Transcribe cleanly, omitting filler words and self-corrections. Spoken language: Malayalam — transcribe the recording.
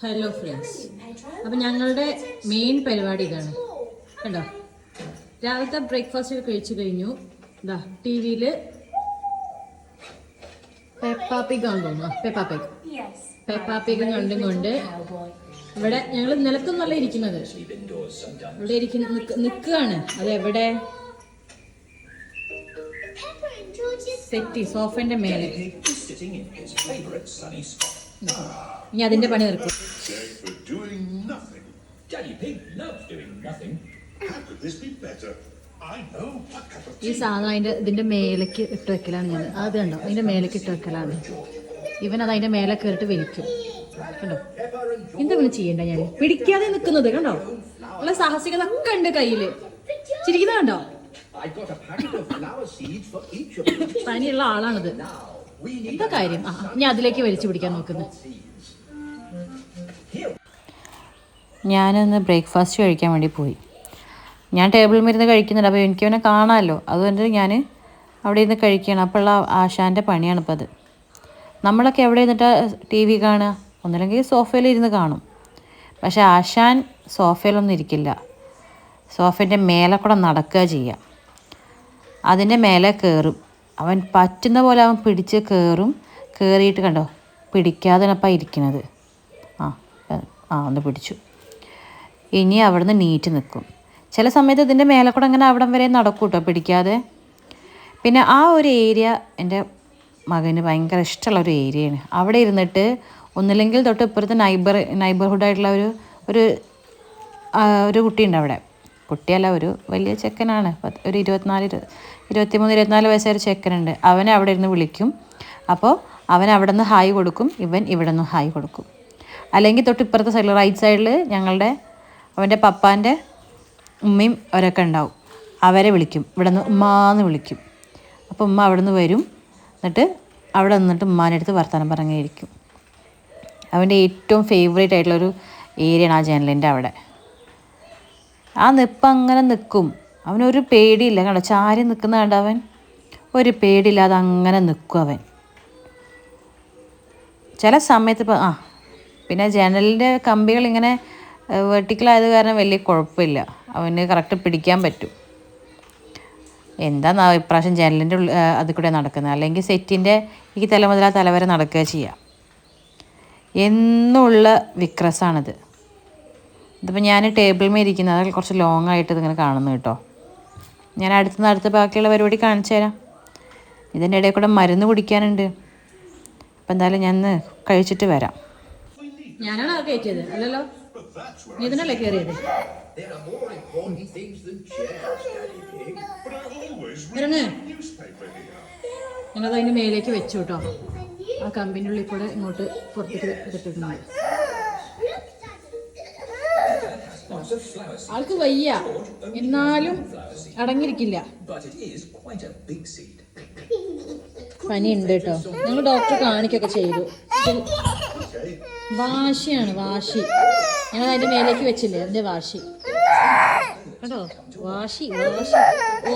ഹലോ ഫ്രണ്ട്സ്, അപ്പം ഞങ്ങളുടെ മെയിൻ പരിപാടി ഇതാണ്. കണ്ടോ, രാവിലത്തെ ബ്രേക്ക്ഫാസ്റ്റ് ഒക്കെ കഴിച്ചു കഴിഞ്ഞു. ഇതാ ടി വിയിൽ പെപ്പാപ്പിഗ് ആണെന്ന് തോന്നുന്നു. പെപ്പാപ്പിഗ് കണ്ടും കൊണ്ട് ഇവിടെ ഞങ്ങൾ നിലത്തൊന്നല്ല ഇരിക്കുന്നത്, ഇവിടെ നിൽക്കുകയാണ്. അതെവിടെ? സെറ്റി സോഫന്റെ മേലെ. ഇനി അതിന്റെ പണി നിർത്തും. ഈ സാധനം ഇതിന്റെ മേലേക്ക് ഇട്ട് വെക്കലാണ് ഞാൻ. അത് കണ്ടോ, അതിന്റെ മേലേക്ക് ഇട്ട് വെക്കലാണ്. ഇവൻ അത് അതിന്റെ മേലെ കയറിട്ട് വലിക്കും. കണ്ടോ, എന്താ പിന്നെ ചെയ്യണ്ട? ഞാൻ പിടിക്കാതെ നിൽക്കുന്നത് കണ്ടോ, ഉള്ള സാഹസികത ഒക്കെ ഉണ്ട് കയ്യില്. ചിരിക്കുന്നത് കണ്ടോ, പനിയുള്ള ആളാണിത്. എന്താ കാര്യം? ഞാൻ അതിലേക്ക് വലിച്ചു പിടിക്കാൻ നോക്കുന്നത്. ഞാനൊന്ന് ബ്രേക്ക്ഫാസ്റ്റ് കഴിക്കാൻ വേണ്ടി പോയി. ഞാൻ ടേബിളിൽ ഇരുന്ന് കഴിക്കുന്നുണ്ട്. അപ്പോൾ എനിക്ക് അവനെ കാണാമല്ലോ, അതുകൊണ്ട് ഞാൻ അവിടെ ഇരുന്ന് കഴിക്കുകയാണ്. അപ്പോൾ ഉള്ള ആശാൻ്റെ പണിയാണിപ്പോൾ അത്. നമ്മളൊക്കെ എവിടെ ഇരുന്നിട്ട് ടി വി കാണുക? ഒന്നല്ലെങ്കിൽ സോഫയിൽ ഇരുന്ന് കാണും. പക്ഷേ ആശാൻ സോഫയിലൊന്നും ഇരിക്കില്ല, സോഫേൻ്റെ മേലെ കൂടെ നടക്കുക ചെയ്യുക. അതിൻ്റെ മേലെ കയറും. അവൻ പറ്റുന്ന പോലെ അവൻ പിടിച്ച് കയറിയിട്ട് കണ്ടോ, പിടിക്കാതെ അപ്പം ഇരിക്കുന്നത്. ഒന്ന് പിടിച്ചു. ഇനി അവിടെ നിന്ന് നീറ്റ് നിൽക്കും. ചില സമയത്ത് ഇതിൻ്റെ മേലെ കൂടെ അങ്ങനെ അവിടം വരെ നടക്കും കേട്ടോ, പിടിക്കാതെ. പിന്നെ ആ ഒരു ഏരിയ എൻ്റെ മകന് ഭയങ്കര ഇഷ്ടമുള്ളൊരു ഏരിയയാണ്. അവിടെ ഇരുന്നിട്ട് ഒന്നില്ലെങ്കിൽ തൊട്ട് ഇപ്പുറത്തെ നൈബർഹുഡായിട്ടുള്ള ഒരു കുട്ടിയുണ്ട് അവിടെ. കുട്ടിയല്ല, ഒരു വലിയ ചെക്കനാണ്. ഒരു 23-24 വയസ്സായ ഒരു ചെക്കനുണ്ട്. അവനെ അവിടെ ഇരുന്ന് വിളിക്കും. അപ്പോൾ അവൻ അവിടെ നിന്ന് ഹായ് കൊടുക്കും, ഇവൻ ഇവിടെ നിന്ന് ഹായ് കൊടുക്കും. അല്ലെങ്കിൽ തൊട്ട് ഇപ്പുറത്തെ സൈഡിൽ റൈറ്റ് സൈഡിൽ അവൻ്റെ പപ്പാൻ്റെ ഉമ്മയും അവരൊക്കെ ഉണ്ടാവും. അവരെ വിളിക്കും, ഇവിടെ നിന്ന് ഉമ്മാന്ന് വിളിക്കും. അപ്പോൾ ഉമ്മ അവിടെ നിന്ന് വരും. എന്നിട്ട് അവിടെ നിന്നിട്ട് ഉമ്മാൻ്റെ അടുത്ത് വർത്തമാനം പറഞ്ഞിരിക്കും. അവൻ്റെ ഏറ്റവും ഫേവറേറ്റ് ആയിട്ടുള്ളൊരു ഏരിയയാണ് ആ ജനലിൻ്റെ അവിടെ. ആ നിപ്പ് അങ്ങനെ നിൽക്കും. അവനൊരു പേടിയില്ല. കണ്ടോ, ചാരി നിൽക്കുന്ന കണ്ട, അവൻ ഒരു പേടിയില്ലാതെ അങ്ങനെ നിൽക്കും അവൻ. ചില സമയത്ത് പിന്നെ ജനലിൻ്റെ കമ്പികൾ ഇങ്ങനെ വെർട്ടിക്കലായത് കാരണം വലിയ കുഴപ്പമില്ല, അവന് കറക്റ്റ് പിടിക്കാൻ പറ്റും. എന്താ ഇപ്രാവശ്യം ജനലിൻ്റെ അതിൽ കൂടെ നടക്കുന്നത്. അല്ലെങ്കിൽ സെറ്റിൻ്റെ ഈ തല മുതൽ ആ തല വരെ നടക്കുക ചെയ്യുക. എന്നുള്ള വിക്രസാണിത്. ഇതിപ്പോൾ ഞാൻ ടേബിൾ മേൽ ഇരിക്കുന്നത്, അതിൽ കുറച്ച് ലോങ് ആയിട്ട് ഇതിങ്ങനെ കാണുന്നു കേട്ടോ. ഞാൻ അടുത്ത ബാക്കിയുള്ള പരിപാടി കാണിച്ചു തരാം. ഇതിൻ്റെ ഇടയിൽ കൂടെ മരുന്ന് കുടിക്കാനുണ്ട്. അപ്പം എന്തായാലും ഞാൻ കഴിച്ചിട്ട് വരാം. ഞാനാണ് അത് കയറ്റിയത് അല്ലല്ലോ, നീ ഇതിനല്ലേ കയറിയത്? ഞാനത് അതിൻ്റെ മേലേക്ക് വെച്ചു കേട്ടോ. ആ കമ്പിൻ്റെ ഉള്ളിൽ കൂടെ ഇങ്ങോട്ട് പുറത്തേക്ക് ഇട്ടിട്ടുണ്ട്. ആൾക്ക് വയ്യ, എന്നാലും അടങ്ങിയിരിക്കില്ല. പനി ഉണ്ട് കേട്ടോ. ഞങ്ങൾ ഡോക്ടറെ കാണിക്കൊക്കെ ചെയ്തു. വാശിയാണ്, വാശി. ഞങ്ങൾ അതിൻ്റെ മേലേക്ക് വെച്ചില്ലേ, അതിൻ്റെ വാശി കേട്ടോ. വാശി. ഓ